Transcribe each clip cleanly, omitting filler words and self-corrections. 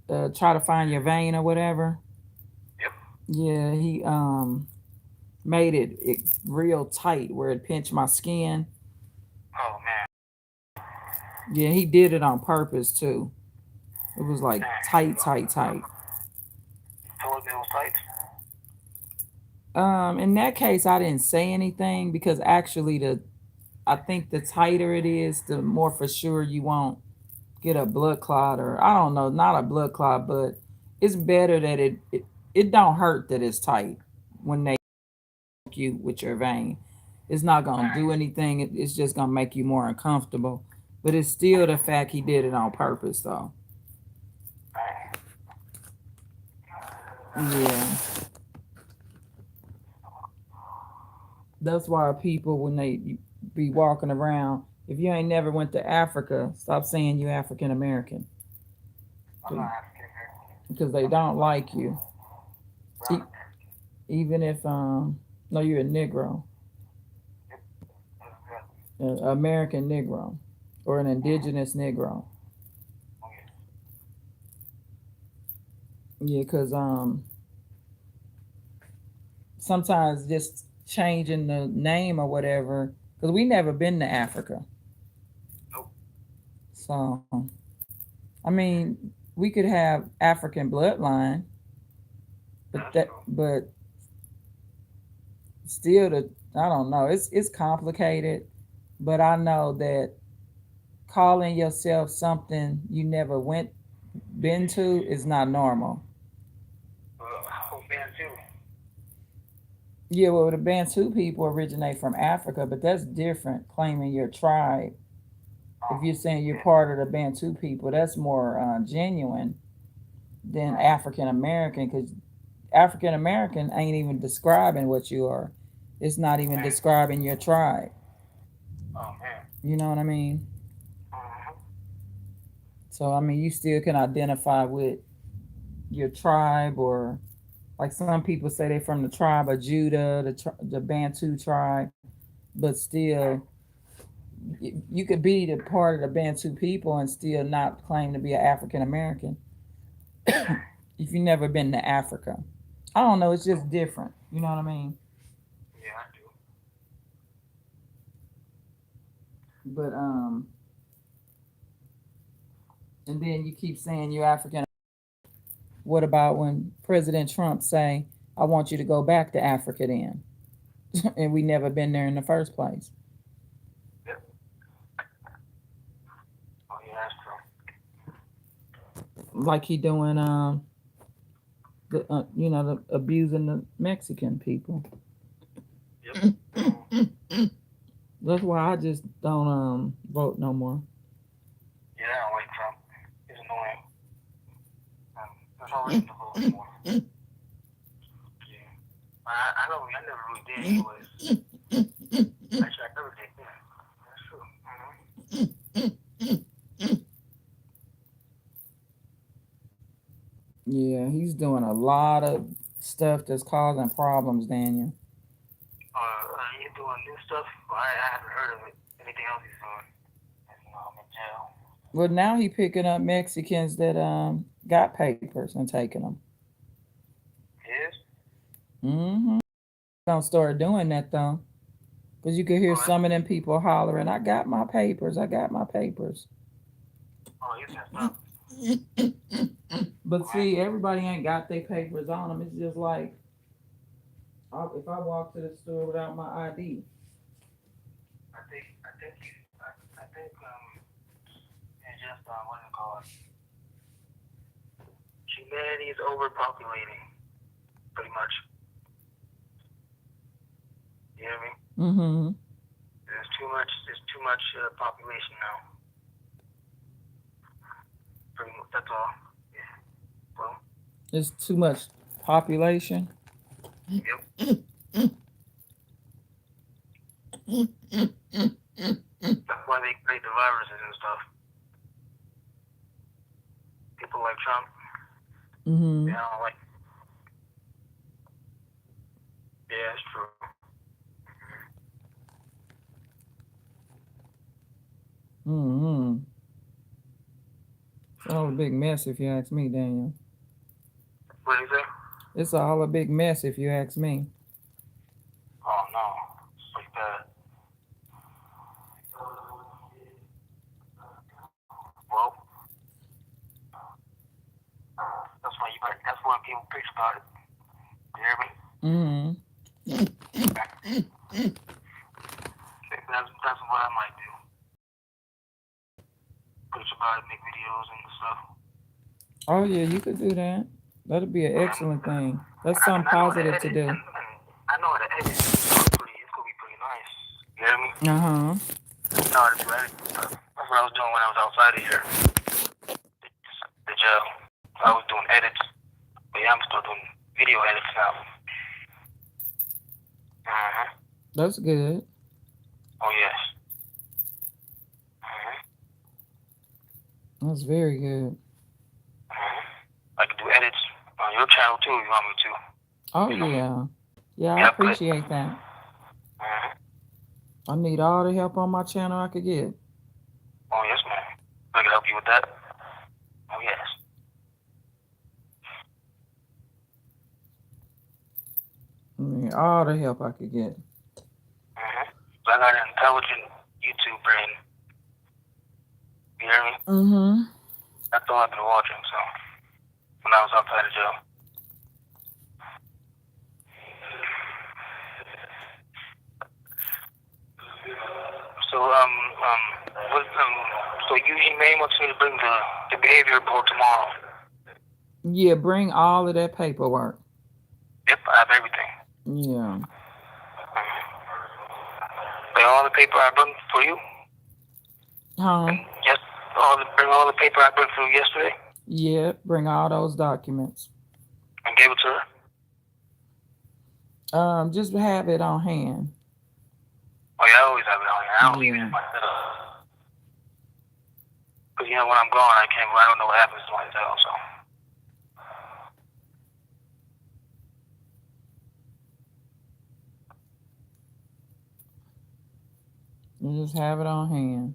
try to find your vein or whatever. Yep. Yeah, he made it real tight where it pinched my skin. Oh man. Yeah, he did it on purpose too. It was like tight, Dang. tight, tight. Told me it was tight. In that case, I didn't say anything because actually, I think the tighter it is, the more for sure you won't get a blood clot, or I don't know, not a blood clot, but it's better that it don't hurt that it's tight when they poke you with your vein. It's not gonna do Dang. anything. It's just gonna make you more uncomfortable. But it's still the fact he did it on purpose, though. Dang. Yeah, that's why people when they be walking around, if you ain't never went to Africa, stop saying you African American I'm not African American. because they I'm just don't black. like you. Brown E- American. Even if no, you're a Negro, Yep. That's good. an American Negro, or an Mm-hmm. indigenous Negro. Oh yes. Yeah, because sometimes just changing the name or whatever, because we never been to Africa, Nope. so I mean we could have African bloodline, That's true. but still the I don't know. It's complicated, but I know that calling yourself something you never went been to is not normal. Oh man too. Yeah, well, the Bantu people originate from Africa, but that's different. Claiming your tribe, if Oh you're saying you're yeah. part of the Bantu people, that's more genuine than Mm. African American, because African American ain't even describing what you are. It's not even Dang. describing your tribe. Oh man. You know what I mean? Mm-hmm. So I mean, you still can identify with your tribe, or like some people say they're from the tribe of Judah, the Bantu tribe, but still, Dang. you could be the part of the Bantu people and still not claim to be an African American Dang. if you never been to Africa. I don't know. It's just Nope. different. You know what I mean? Yeah, I do. But and then you keep saying you're African. What about when President Trump say, "I want you to go back to Africa," then, and we never been there in the first place, Yep. Oh yeah, that's true. like he doing the the abusing the Mexican people. Yep. Mm. That's why I just don't vote no more. Yeah, I don't like Trump. He's annoying. There's no reason to vote anymore. Yeah. I never really did anyways. Actually, I never did. Yeah. That's true. Mm-hmm. Yeah, he's doing a lot of stuff that's causing problems, Daniel. He's doing new stuff. But I haven't heard of it. Anything else he's doing? As you know, I'm in jail. Well, now he picking up Mexicans that got papers and taking them. He is? Mm-hmm. Don't start doing that though, because you could hear Oh, that's, some of them people hollering, "I got my papers, I got my papers." oh, he's messed up. But Okay. see, everybody ain't got their papers on them. It's just like if I walk to the store without my ID. I think, it's just, what is it called? Humanity is overpopulating, pretty much. You know what I mean? Mm-hmm. There's too much population now. Pretty much, that's all. Yeah. Well, It's too much population. yep. That's why they create the viruses and stuff. People like Trump, Mm-hmm. they don't like. Yeah, it's true. Mm-hmm. It's all a big mess if you ask me, Daniel. What do you say? It's all a big mess if you ask me. Oh no, it's like that. Well, that's why people preach about it. You hear me? Mm-hmm. That's what I might do. Preach about it, make videos and stuff. Oh yeah, you could do that. That'd be an excellent thing. That's I something know how to positive to edit, do. and I know how to edit. It's gonna be pretty nice. You hear me? Uh-huh. I know how to do editing stuff. That's what I was doing when I was outside of here, the jail. I was doing edits, but yeah, I'm still doing video edits now. Uh-huh. That's good. Oh yes. That's very good. I can do edits on your channel too if you want me to. Oh yeah. Yeah, I appreciate that. I need all the help on my channel I could get. Oh yes, ma'am. I can help you with that. Oh yes. I need all the help I could get. So I got an intelligent YouTube brain. You hear me? Mm-hmm. That's all I've been watching, so when I was outside of jail. So so you may want me to bring the behavior report tomorrow. Yeah, bring all of that paperwork. Yep, I have everything. Yeah. Bring all the paper I brought for you. Huh? Yes, bring all the paper I brought for you yesterday. Yeah, bring all those documents. And gave it to her. Just have it on hand. Oh yeah, I always have it on hand. I don't leave it myself. Because when I'm gone, I don't know what happens to myself, so. You just have it on hand.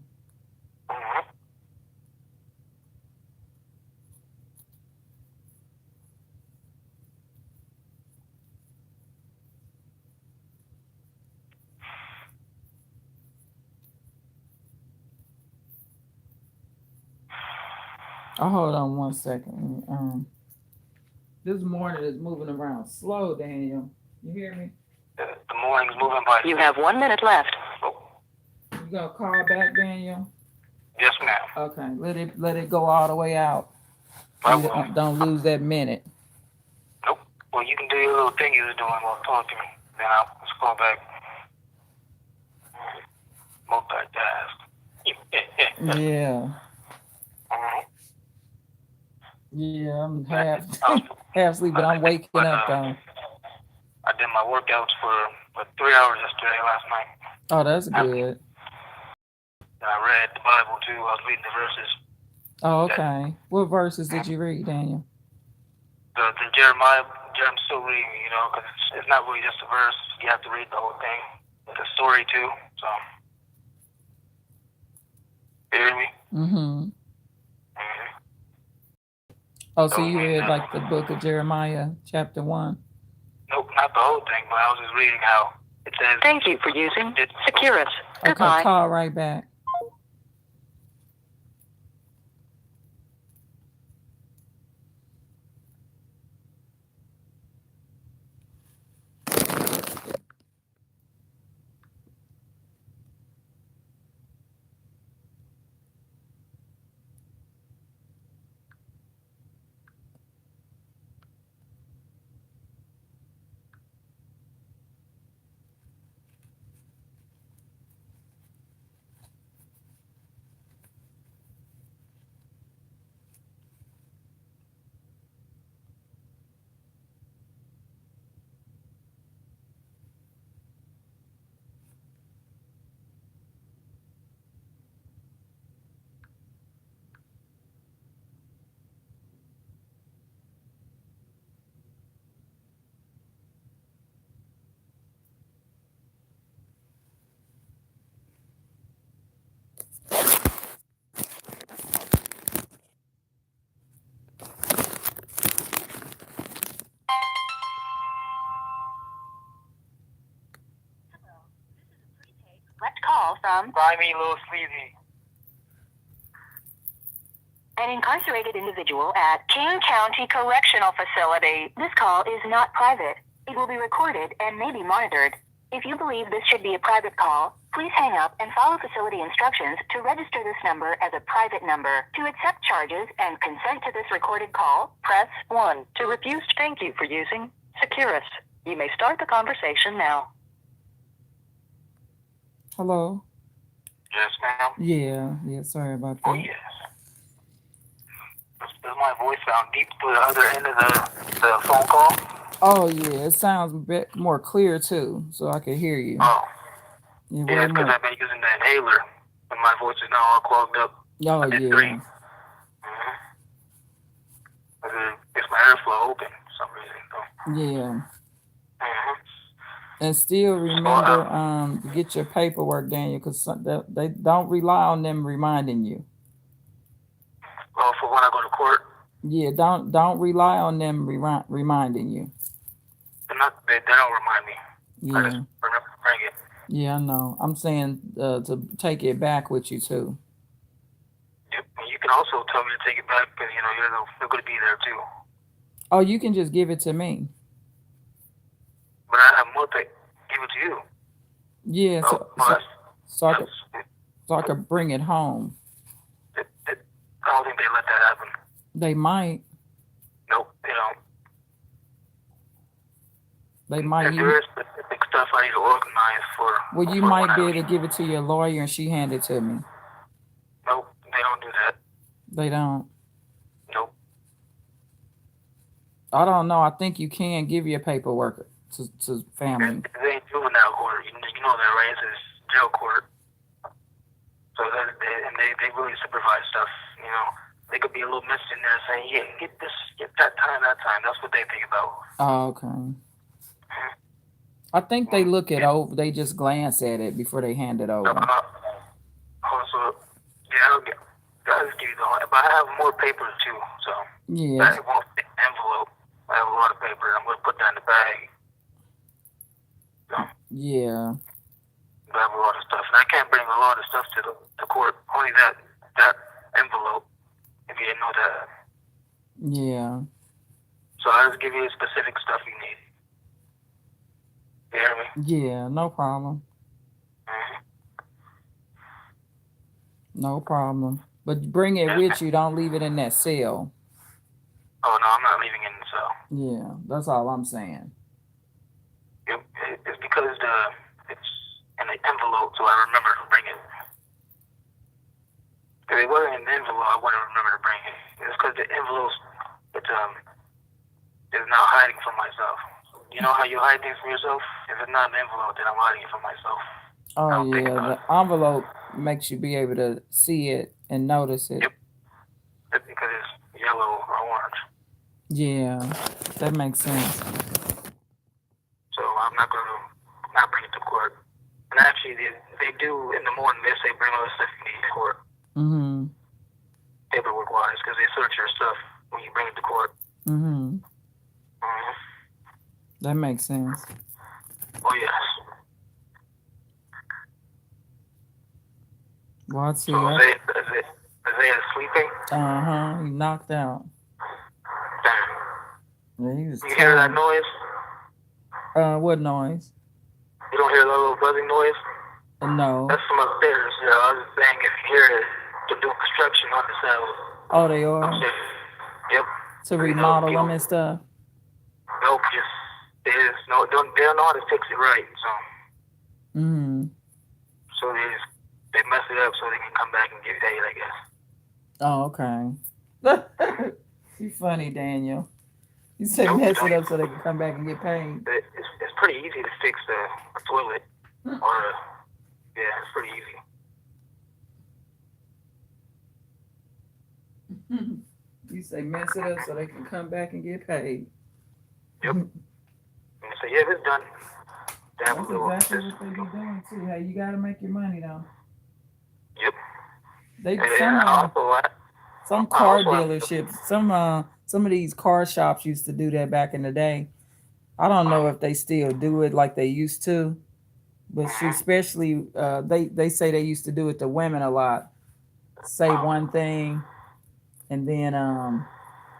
Oh, hold on 1 second. This morning is moving around slow, Daniel. You hear me? The morning's moving by. You have 1 minute left. You gonna call back, Daniel? Yes, ma'am. Okay, let it go all the way out. Don't lose that minute. Nope. Well, you can do your little thing you was doing while talking to me. Then I'll just call back. Multitask. Yeah. Yeah, I'm half asleep, but I'm waking up though. I did my workouts for 3 hours yesterday, last night. Oh, that's good. And I read the Bible too. I was reading the verses. Oh, okay. What verses did you read, Daniel? The Jeremiah. I'm still reading, because it's not really just a verse. You have to read the whole thing. The story too. So, you hear me? Mm-hmm. Oh, so you read like the book of Jeremiah, chapter 1? Nope, not the whole thing, but I was just reading how it says. Thank you for using Securus. Okay, Goodbye. call right back. from Slimy Little Sleazy. an incarcerated individual at King County Correctional Facility. This call is not private. It will be recorded and may be monitored. If you believe this should be a private call, please hang up and follow facility instructions to register this number as a private number. To accept charges and consent to this recorded call, press 1. To refuse, thank you for using Securus. You may start the conversation now. Hello? Yes, ma'am. Yeah, sorry about Oh, that. yes. Does my voice sound deep to the other end of the phone call? Oh, yeah, it sounds a bit more clear too, so I can hear you. Oh. Yeah, Yeah, way it's because more. I've been using the inhaler, and my voice is now all clogged up. Oh, I did yeah. 3. Mm-hmm. It gets my airflow open for some reason. So. Yeah. Mm-hmm. And still remember to get your paperwork, Daniel, because they don't rely on them reminding you. Well, for when I go to court, Yeah, don't rely on them reminding you. they don't remind me. I Yeah, just remember to bring it. yeah, I know. I'm saying to take it back with you too. Yep. And you can also tell me to take it back because, you're going to be there too. Oh, you can just give it to me. But I have more to give it to you. Yeah, so I could bring it home. I don't think they let that happen. They might. Nope, they don't. They might. If there is specific stuff I need to organize for. Well, you might be able to give it to your lawyer and she hand it to me. Nope, they don't do that. They don't. Nope. I don't know. I think you can give your paperwork to family. It ain't juvenile court. You know that, right? It's jail court. So they really supervise stuff. They could be a little messy in there saying, yeah, get that time. That's what they think about. Oh, okay. I think they look it over. They just glance at it before they hand it over. Also, yeah, I'll just give you the whole, but I have more papers too, so. Yeah. I won't fit the envelope. I have a lot of paper. I'm going to put that in the bag. So, Yeah. I have a lot of stuff. And I can't bring a lot of stuff to the court. Only that envelope, if you didn't know that. Yeah. So I'll just give you the specific stuff you need. You hear me? Yeah, no problem. Mm-hmm. No problem. But bring it with you. Don't leave it in that cell. Oh, no, I'm not leaving it in the cell. Yeah, that's all I'm saying. It's because it's in an envelope, so I remember to bring it. If it wasn't in the envelope, I wouldn't remember to bring it. It's because the envelope, is not hiding from myself. You know how you hide things from yourself? If it's not an envelope, then I'm hiding it from myself. Oh, yeah. The envelope makes you be able to see it and notice it. Yep. It's because it's yellow or orange. Yeah, that makes sense. So I'm not going to not bring it to court. And actually, they do in the morning, they say bring all the stuff you need to court. Mm-hmm. Paperwork-wise, because they search your stuff when you bring it to court. Mm-hmm. Mm-hmm. That makes sense. Oh, yes. What's So here? Isaiah's sleeping? Uh-huh. He knocked out. Damn. Yeah, he was You hear that noise? What noise? You don't hear that little buzzing noise? No. That's from upstairs. Yeah, I was just saying if you hear it, to do construction on the cell. Oh, they are? Upstairs. Yep. To remodel them and stuff? Nope, they don't know how to fix it right, so. Mm-hmm. So they mess it up so they can come back and get paid, I guess. Oh, okay. You funny, Daniel. You said mess it up so they can come back and get paid. It's pretty easy to fix a toilet. Yeah, it's pretty easy. You say mess it up so they can come back and get paid. Yep. And so yeah, it's done. That's exactly what they be doing too. Hey, you gotta make your money though. Yep. Some car dealerships, some of these car shops used to do that back in the day. I don't know if they still do it like they used to, But she especially they say they used to do it to women a lot. Say one thing and then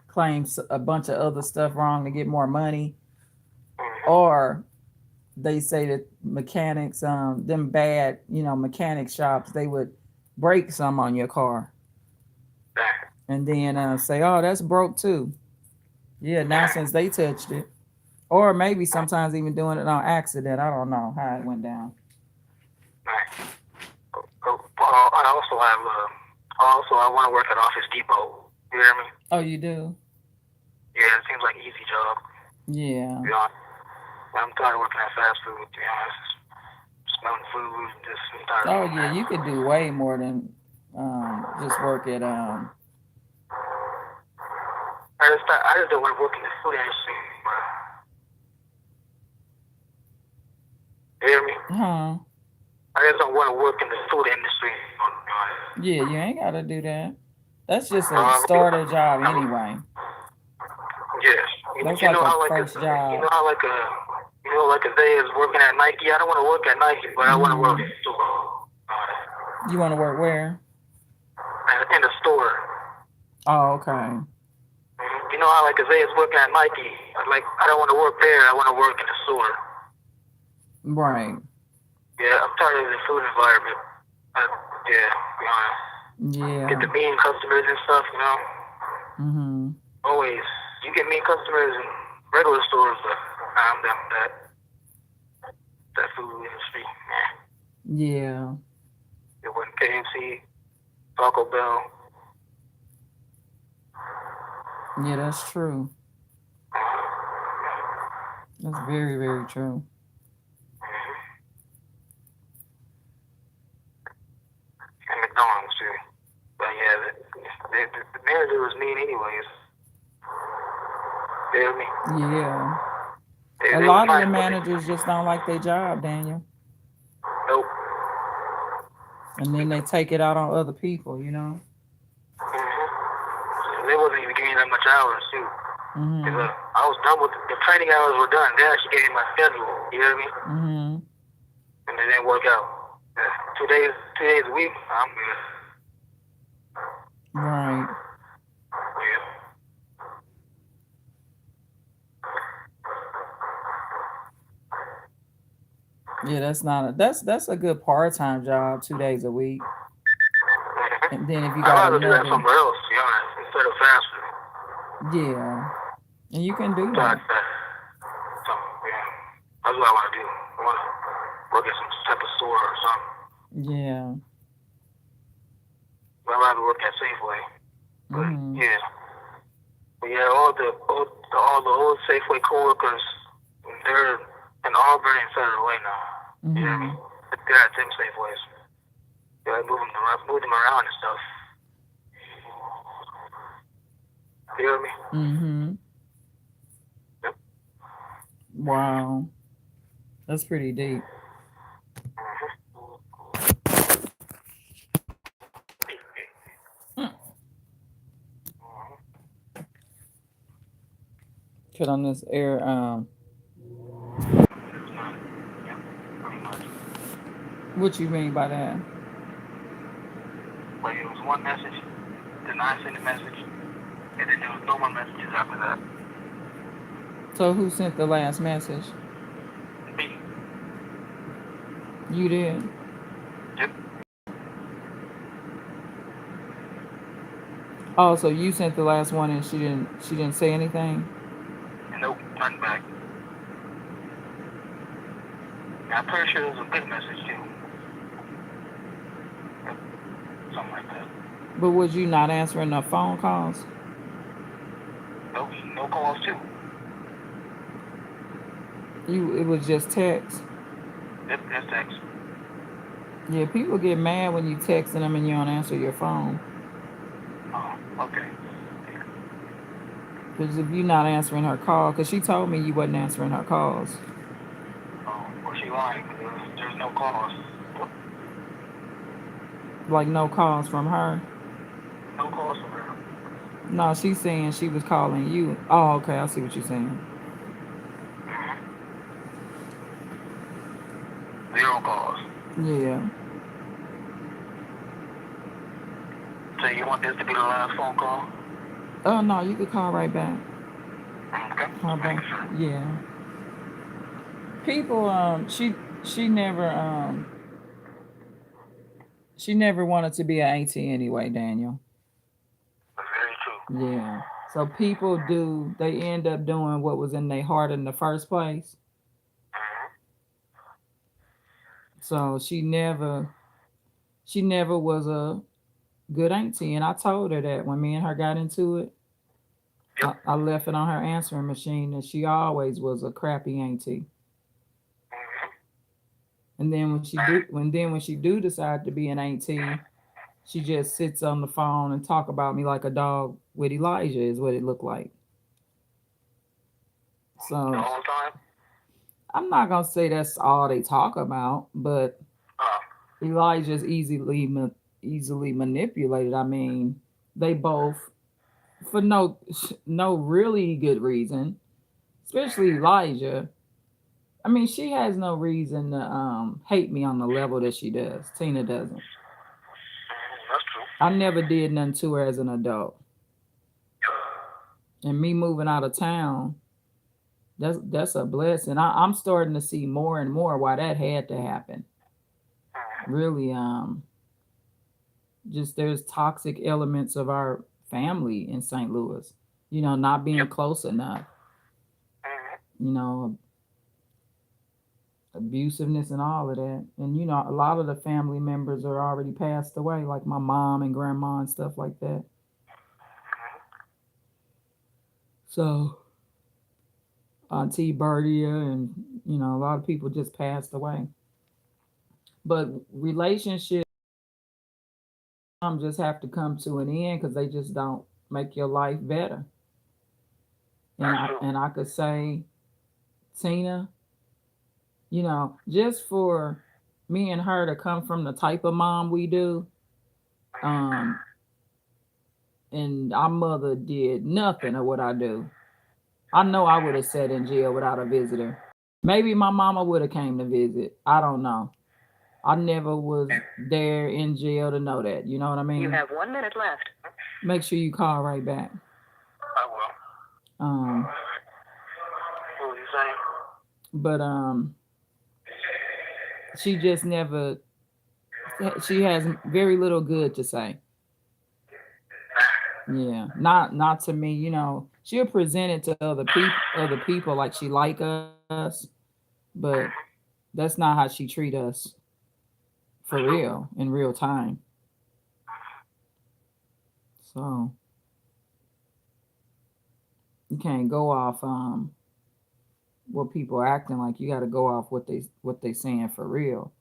claims a bunch of other stuff wrong to get more money, or they say that mechanics, them bad, mechanic shops, they would break some on your car and then say, "Oh, that's broke too." Yeah, now since they touched it, or maybe sometimes even doing it on accident. I don't know how it went down. I want to work at Office Depot. You hear me? Oh, you do? Yeah, it seems like an easy job. Yeah. You know, I'm tired of working at fast food. To be honest, smelling food. Just I'm tired. Oh yeah, you could do way more than just work at I just don't want to work in the food industry, bro. You hear me? Huh? I just don't want to work in the food industry. Yeah, you ain't gotta do that. That's just a starter job anyway. Yes. That's you like know a how first job. You know how like Isaiah is working at Nike. I don't want to work at Nike, but I want to work in the store. You want to work where? In the store. Oh, okay. You know how like Isaiah is working at Nike. Like I don't want to work there. I want to work in the store. Right. Yeah, I'm tired of the food environment. Yeah. Get the mean customers and stuff, Mhm. Always. You get mean customers in regular stores, but I'm done with that food industry. Yeah. It wasn't KFC, Taco Bell. Yeah, that's true. That's very, very true. And McDonald's too. But yeah, the manager was mean anyways. You hear me? Yeah. A lot of the managers just don't like their job, Daniel. Nope. And then they take it out on other people, Mm-hmm. They wasn't even giving me that much hours too. Mm-hmm. I was done with the training hours were done. They actually gave me my schedule. You hear me? Mm-hmm. And it didn't work out. 2 days a week, I'm good. Right. Yeah. Yeah, that's a good part-time job, 2 days a week. And then if you got I'd rather do that somewhere else, to be honest, instead of fast food. Yeah. And you can do that. that. So, yeah. That's what I want to do. I want to work at some type of store or something. Yeah. I'd rather work at Safeway. But, Mm-hmm. But yeah, all the old Safeway coworkers, they're in Auburn and Federal Way now. Mm-hmm. You know what I mean? They're at them Safeways. Yeah, move them around and stuff. You hear me? Mm-hmm. Yep. Wow. That's pretty deep. Put on this air. What you mean by that? Like it was one message, then I sent a message, and then there was no more messages after that. So who sent the last message? Me. You did. Yep. Oh, so you sent the last one and she didn't say anything? Nope, nothing back. I'm pretty sure it was a good message too. Something like that. But was you not answering the phone calls? Nope, no calls too. It was just text. Yep, that's text. Yeah, people get mad when you texting them and you don't answer your phone. Oh, okay. Because if you're not answering her call, because she told me you wasn't answering her calls. Oh, well, she lying. There's no calls. Like no calls from her? No calls from her. No, she's saying she was calling you. Oh, okay, I see what you're saying. Zero Yeah. So you want this to be the last phone call? Oh no, you could call right back. Okay. Call Just making back. sure. Yeah. People she never wanted to be an auntie anyway, Daniel. That's very true. Yeah. So people do they end up doing what was in their heart in the first place. Mm-hmm. So she never was a good auntie. And I told her that when me and her got into it, Yep. I left it on her answering machine that she always was a crappy auntie. Mm-hmm. And then when she do decide to be an auntie, she just sits on the phone and talk about me like a dog with Elijah is what it looked like. The So whole time? I'm not gonna say that's all they talk about, but Uh, Elijah's easily manipulated. I mean, they both for no really good reason, especially Elijah. I mean, she has no reason to hate me on the level that she does. Tina doesn't. that's true. I never did nothing to her as an adult. And me moving out of town, that's a blessing. I'm starting to see more and more why that had to happen. Really, just there's toxic elements of our family in St. Louis. Not being Yep. close enough. Mm-hmm. Abusiveness and all of that. And a lot of the family members are already passed away, like my mom and grandma and stuff like that. So Auntie Bertia and a lot of people just passed away. But relationships just have to come to an end because they just don't make your life better. And That's I true. and I could say, Tina, just for me and her to come from the type of mom we do, um, and our mother did nothing of what I do. I know I would have sat in jail without a visitor. Maybe my mama would have came to visit. I don't know. I never was there in jail to know that. You know what I mean? You have 1 minute left. Make sure you call right back. I will. Um, What were you saying? but she just never. She has very little good to say. Yeah, not to me. She'll present it to other people like she like us, but that's not how she treat us for real in real time. So you can't go off what people are acting like. You got to go off what they saying for real.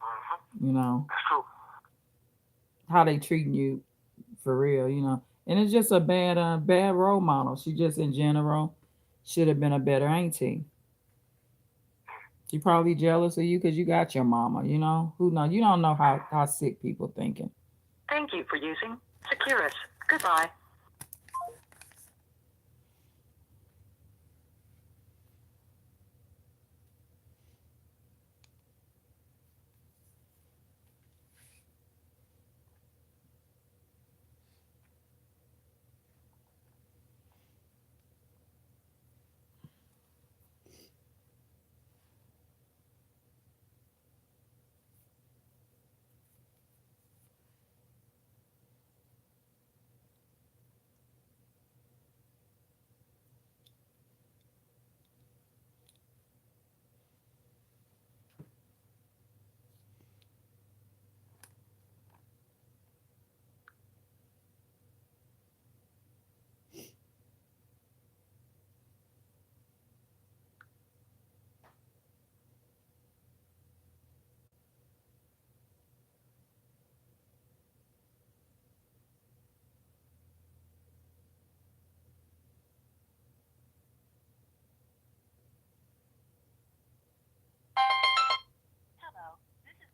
Mm-hmm. You know That's true. how they treating you for real. And it's just a bad role model. She just in general should have been a better auntie. She probably jealous of you because you got your mama. Who know? You don't know how sick people thinking. Thank you for using Securus. Goodbye.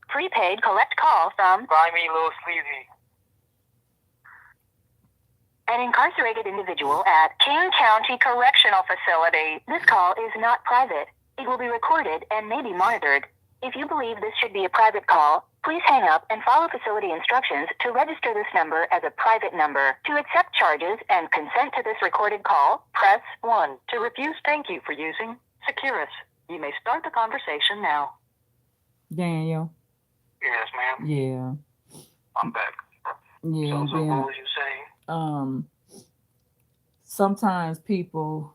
Prepaid collect call from Buy me a little sleazy. an incarcerated individual at King County Correctional Facility. This call is not private. It will be recorded and may be monitored. If you believe this should be a private call, please hang up and follow facility instructions to register this number as a private number. To accept charges and consent to this recorded call, press 1. To refuse, thank you for using Securus. You may start the conversation now. Daniel. Yes, ma'am. Yeah. I'm back. Yeah. So and what then, was you saying? sometimes people,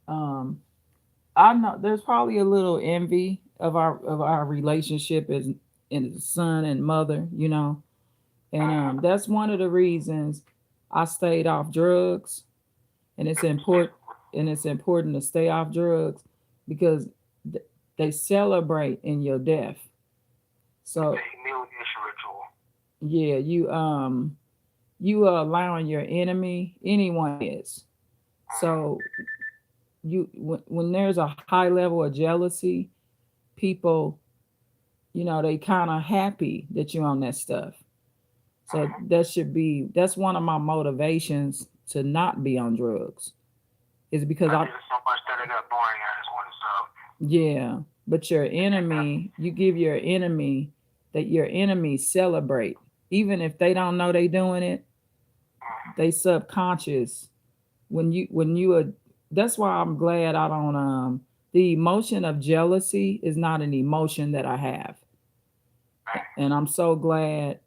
I know there's probably a little envy of our relationship as in son and mother, you know, and that's one of the reasons I stayed off drugs, and it's important to stay off drugs because th- they celebrate in your death. So The humiliation ritual. yeah, you are allowing your enemy, anyone is. So when there's a high level of jealousy, people, they kind of happy that you're on that stuff. So that's one of my motivations to not be on drugs is because I did it so much that it got boring. I just want to stop. yeah, but your enemy, you give your enemy that your enemies celebrate. Even if they don't know they doing it, they subconscious when you are, that's why I'm glad I don't the emotion of jealousy is not an emotion that I have. And I'm so glad.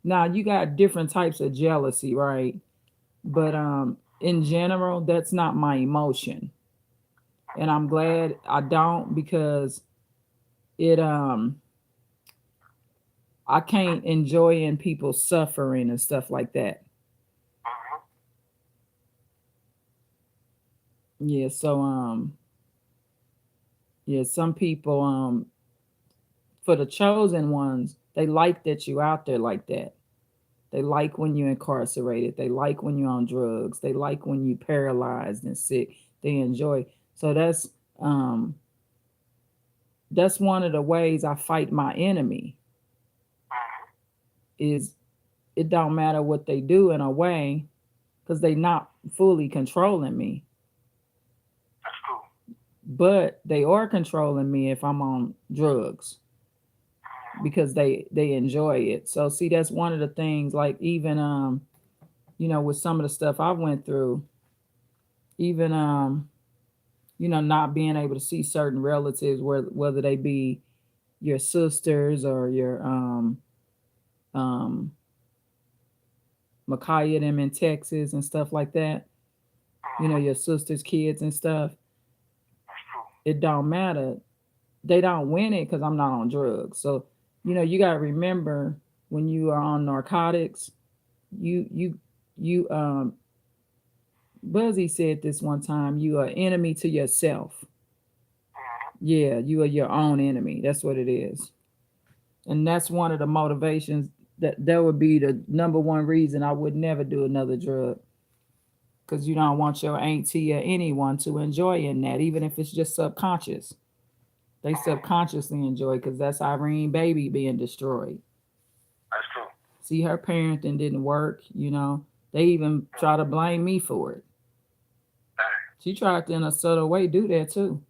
Now you got different types of jealousy, right? But in general, that's not my emotion. And I'm glad I don't because it I can't enjoy in people suffering and stuff like that. Yeah, so yeah, some people for the chosen ones, they like that you out there like that. They like when you're incarcerated. They like when you're on drugs. They like when you paralyzed and sick. They enjoy. So that's one of the ways I fight my enemy is it don't matter what they do in a way because they not fully controlling me. That's cool. But they are controlling me if I'm on drugs because they enjoy it. So see, that's one of the things. Like even with some of the stuff I went through, even not being able to see certain relatives, whether they be your sisters or your um Micaiah them in Texas and stuff like that. Your sister's kids and stuff. That's true. It don't matter. They don't win it because I'm not on drugs. So you got to remember when you are on narcotics, you Buzzy said this one time, you are enemy to yourself. Yeah, you are your own enemy. That's what it is. And that's one of the motivations that would be the number one reason I would never do another drug. Because you don't want your auntie or anyone to enjoy in that, even if it's just subconscious. They subconsciously enjoy because that's Irene baby being destroyed. That's true. See, her parenting didn't work, They even try to blame me for it. She tried to, in a subtle way, do that too.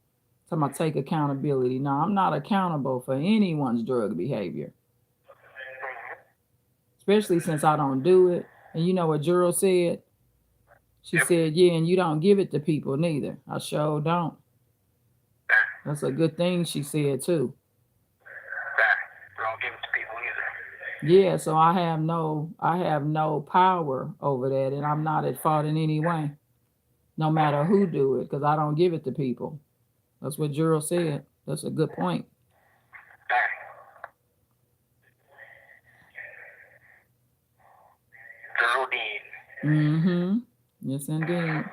Talking about take accountability. No, I'm not accountable for anyone's drug behavior. Especially since I don't do it. And you know what Juro said? She said, yeah, and you don't give it to people neither. I sure don't. That's a good thing she said too. Don't give it to people either. Yeah, so I have no power over that, and I'm not at fault in any way. No matter who do it, because I don't give it to people. That's what Juro said. That's a good point. Juro did. Mm-hmm. Yes, indeed.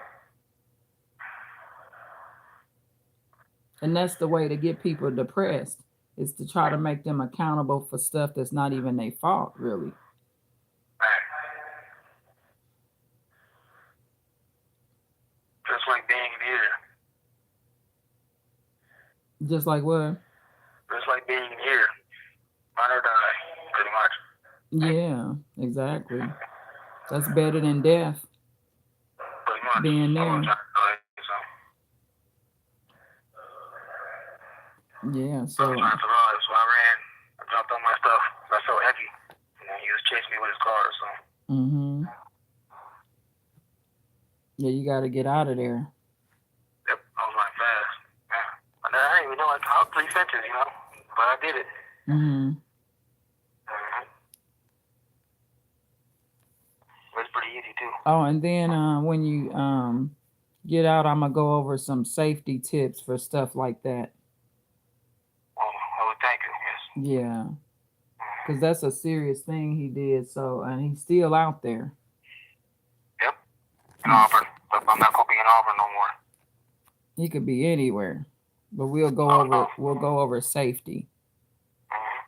And that's the way to get people depressed, is to try to make them accountable for stuff that's not even their fault, really. Just like being here. Just like what? Just like being here. Run or die, pretty much. Yeah, exactly. That's better than death. Pretty much. Being there. Yeah, so I was trying to survive, so I ran. Mm-hmm. Yeah, you got to get out of there. Yep, I was running fast. Yeah. But I didn't even know like how 3 fences, you know. But I did it. Mm-hmm. Mm-hmm. It was pretty easy too. Oh, and then when you get out, I'm gonna go over some safety tips for stuff like that. Oh, thank you. Yes. Yeah, because that's a serious thing he did. So, and he's still out there. Yep. In Auburn, but I'm not gonna be in Auburn no more. He could be anywhere, but we'll go Oh over no. we'll go over safety. Mm-hmm.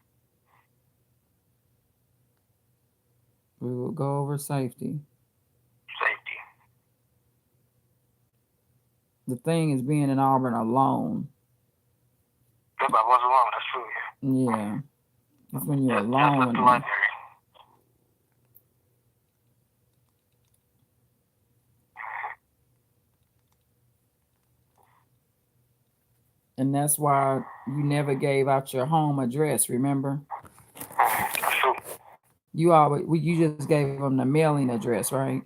We will go over safety. Safety. The thing is being in Auburn alone. Yep, I was alone. That's true. Yeah, it's when you're Just left alone. the library. And that's why you never gave out your home address. Remember, That's true. you just gave them the mailing address, right?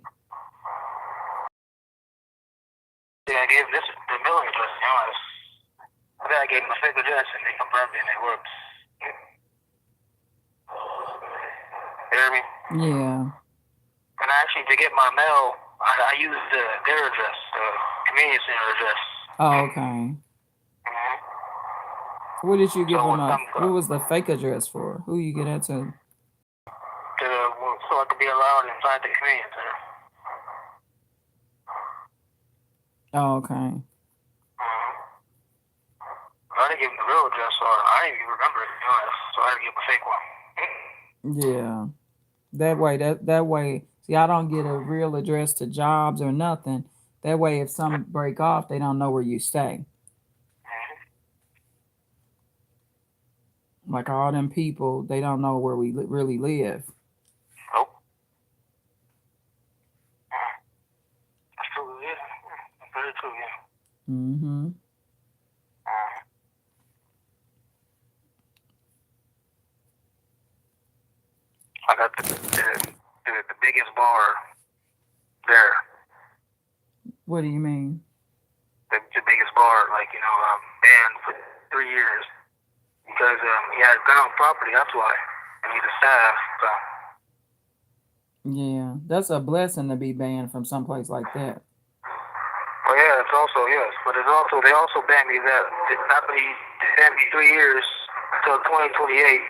Yeah, I gave this the mailing address. You know, I think I gave them a fake address and they confirmed it and it worked. You hear me? Yeah. And actually, to get my mail, I used their address, the convenience center address. Oh, okay. Mm-hmm. What did you give So them up? What was the fake address for? Who you get that to? So I could be allowed inside the convenience center. Oh, okay. Mm-hmm. I didn't give them the real address, or I didn't even remember it, to be honest, so I had to give them a fake one. Yeah. That way. See, I don't get a real address to jobs or nothing. That way, if some break off, they don't know where you stay. Like all them people, they don't know where we really live. Nope. That's true, yeah. That's very true, yeah. Mm-hmm. I got the biggest bar there. What do you mean? The biggest bar, like, you know, banned for 3 years. Because he had a gun on property, that's why. And he's a staff, so. Yeah, that's a blessing to be banned from someplace like that. Well, yeah, it's also, yes. But it's also, they also banned me that. After he banned me 3 years until 2028.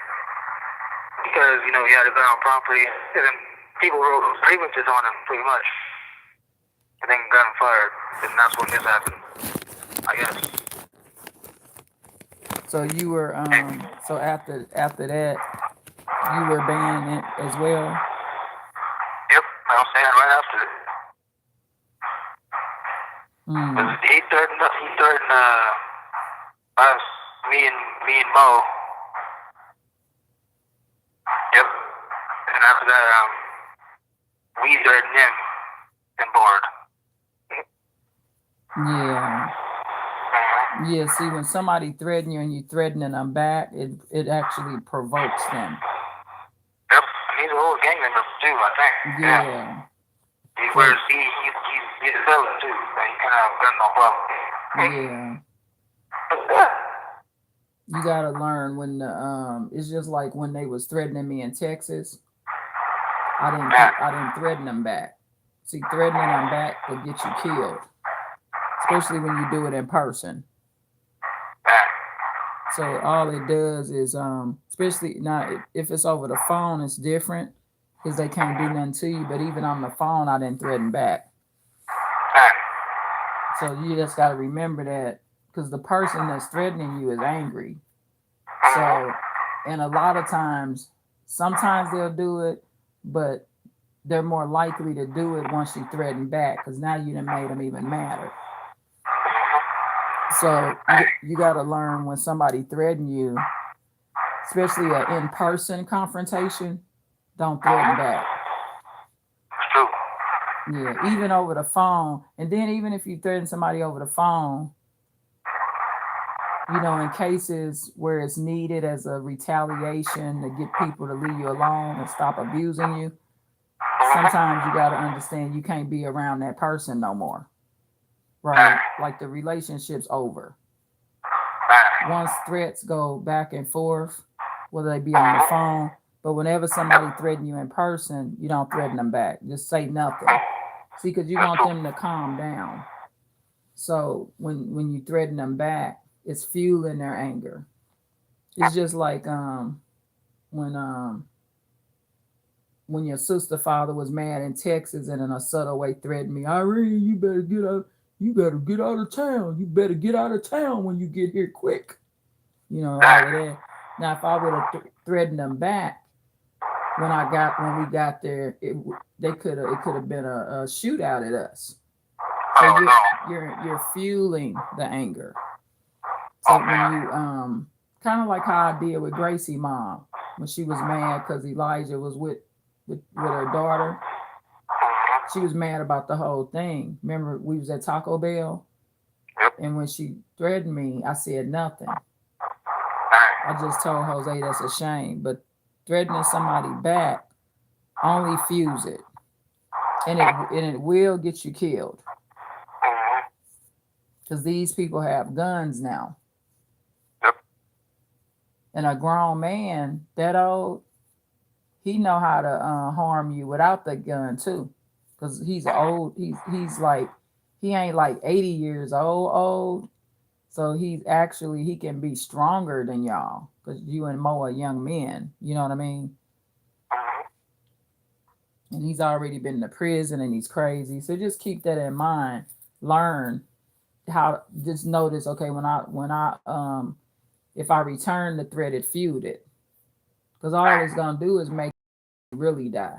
Because, you know, he had a gun on property. And then people wrote grievances on him, pretty much. And then got him fired. And that's when this happened, I guess. So you were so after that you were banned as well? Yep, I was saying right after it. He threatened us, me and Mo. Yep. And after that, we threatened him and board. Yeah. Yeah, see, when somebody threatens you and you threatening them back, it actually provokes them. Yep, he's an old gang member too, I think. Yeah. He's a fella too, so he kind of got no problem. Yeah. You gotta learn when the it's just like when they was threatening me in Texas. I didn't threaten them back. See, threatening them back could get you killed, especially when you do it in person. So all it does is, especially now if it's over the phone, it's different because they can't do nothing to you. But even on the phone, I didn't threaten back. So you just got to remember that because the person that's threatening you is angry. So, and a lot of times, sometimes they'll do it, but they're more likely to do it once you threaten back because now you done made them even madder. So you got to learn when somebody threatens you, especially an in-person confrontation, don't threaten back. Yeah, even over the phone. And then even if you threaten somebody over the phone, you know, in cases where it's needed as a retaliation to get people to leave you alone and stop abusing you, sometimes you got to understand you can't be around that person no more, right? Like the relationship's over. Once threats go back and forth, whether they be on the phone, but whenever somebody threaten you in person, you don't threaten them back. Just say nothing. See, because you want them to calm down. So when you threaten them back, it's fueling their anger. It's just like when your sister father was mad in Texas and in a subtle way threatened me, Irene, you better get out. You better get out of town. You better get out of town when you get here quick. You know, all of that. Now, if I would have threatened them back when we got there, it could have been a shootout at us. So you're fueling the anger. So when you kind of like how I did with Gracie mom when she was mad because Elijah was with her daughter. She was mad about the whole thing. Remember, we was at Taco Bell, and when she threatened me, I said nothing. I just told Jose that's a shame, but threatening somebody back only fuels it, and it will get you killed. Because these people have guns now. And a grown man that old, he know how to harm you without the gun too. Because he's old, he's like, he ain't like 80 years old. So he can be stronger than y'all. Because you and Mo are young men. You know what I mean? And he's already been to prison and he's crazy. So just keep that in mind. Learn how, just notice, okay, when I if I return the threat, it fueled it. Because all it's gonna do is make you really die.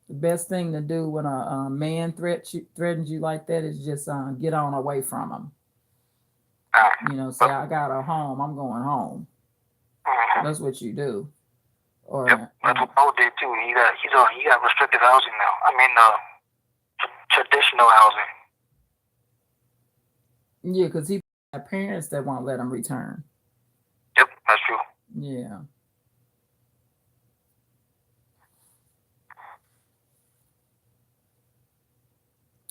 The best thing to do when a man threatens you like that is just get on away from him. You know, say, I got a home, I'm going home. That's what you do. Or that's what Bo did too. He got restricted housing now. I mean, traditional housing. Yeah, because he had parents that won't let him return. Yep, that's true. Yeah.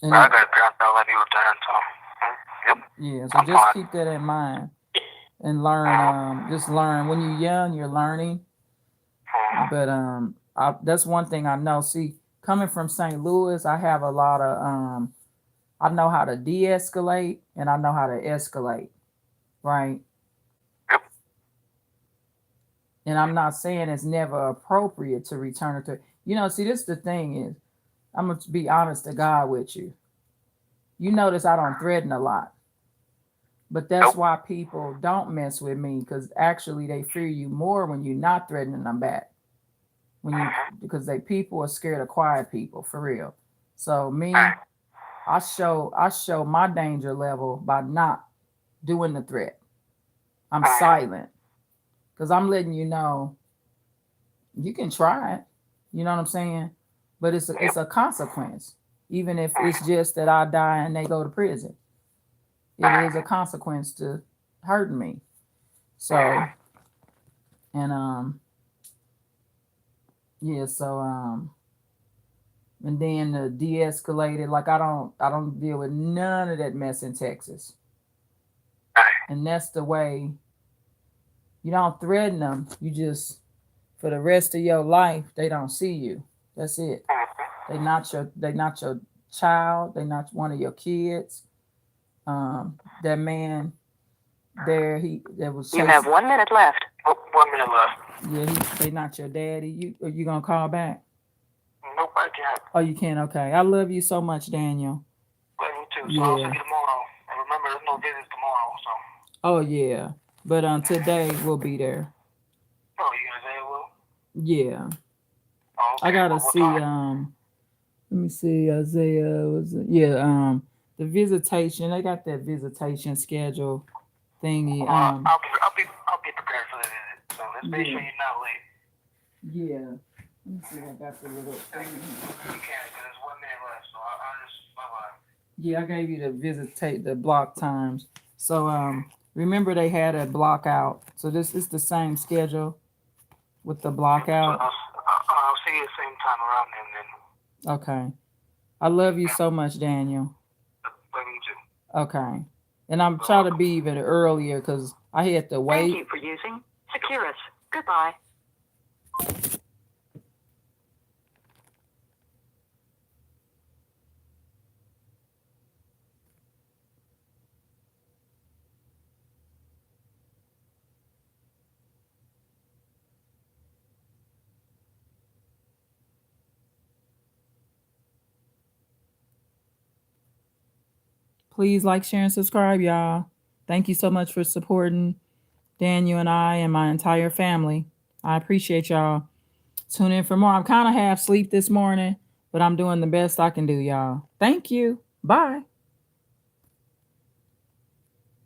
And I got parents that let me return, so yep. Yeah, so just keep that in mind and learn. Just learn. When you're young, you're learning. But that's one thing I know. See, coming from St. Louis, I have a lot of I know how to de-escalate and I know how to escalate, right? And I'm not saying it's never appropriate to return it to. You know, see, this the thing is, I'm going to be honest to God with you. You notice I don't threaten a lot. But that's why people don't mess with me, because actually they fear you more when you're not threatening them back. Because people are scared of quiet people, for real. So me, I show my danger level by not doing the threat. I'm silent. Because I'm letting you know you can try it. You know what I'm saying? But it's a consequence. Even if it's just that I die and they go to prison. It is a consequence to hurting me. So, and yeah, so and then the de-escalated, like I don't deal with none of that mess in Texas. And that's the way. You don't threaten them. You just, for the rest of your life, they don't see you. That's it. They not your child. They not one of your kids. That man there, that was chasing. You have 1 minute left. 1 minute left. Yeah, they not your daddy. You gonna call back? Nope, I can't. Oh, you can? Okay. I love you so much, Daniel. Love you too. So I'll see you tomorrow. And remember, there's no visits tomorrow, so. Oh, yeah. But today we'll be there. Oh, you gonna say it will? Yeah. Oh, okay. I gotta see. Let me see. Isaiah was it? Yeah. The visitation. They got that visitation schedule thingy. I'll be prepared for the visit. So let's make sure you're not late. Yeah. Let me see. I got the little thing. You can, because there's 1 minute left. So I'll just bye-bye. Yeah, I gave you the block times. So remember they had a block out. So this is the same schedule with the block out. So I'll see you same time around then. Okay. I love you so much, Daniel. Love you too. Okay. And I'm trying to be even earlier because I had to Thank wait. you for using Securus. Goodbye. Please like, share, and subscribe, y'all. Thank you so much for supporting Daniel and I and my entire family. I appreciate y'all. Tune in for more. I'm kind of half asleep this morning, but I'm doing the best I can do, y'all. Thank you. Bye.